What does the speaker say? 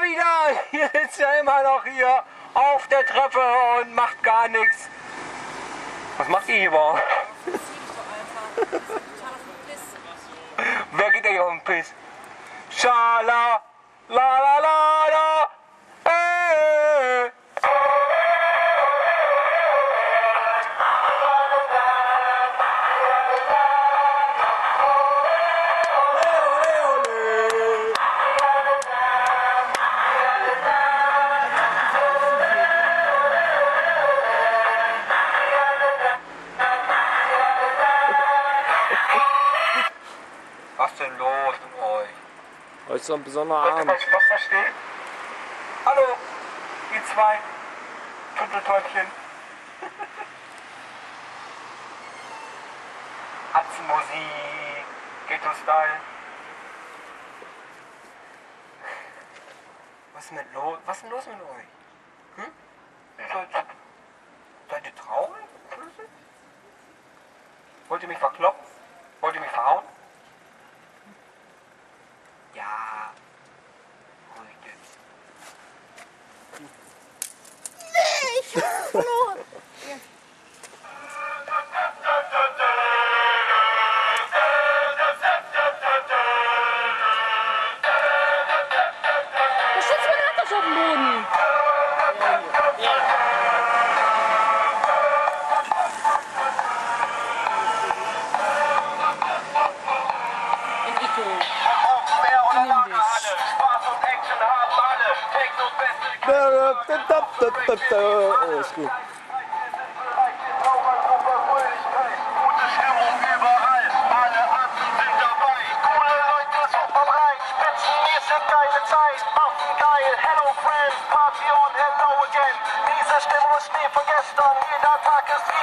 wieder! Hier sitzt ja immer noch hier auf der Treppe und macht gar nichts. Was macht ihr hier überhaupt? Wer geht denn hier auf den Piss? Schala, la la la la, Was denn los mit euch? Heute ist doch ein besonderer Wollt ihr Abend. was verstehen? Hallo, ihr zwei Turteltäubchen. Atzenmusik, Ghetto-Style. Was ist denn los mit euch? Hm? Seid ihr traurig? Wollt ihr mich verkloppen? Wollt ihr mich verhauen? Ja. Ruhig jetzt. Ich hab verloren. Da steht mein Handtuch auf dem Boden. In Ito. Nimm dich. Oh, ist gut. Hello Friends, Party on, hello again. Diese Stimmung ist nie von gestern, jeder Tag ist wie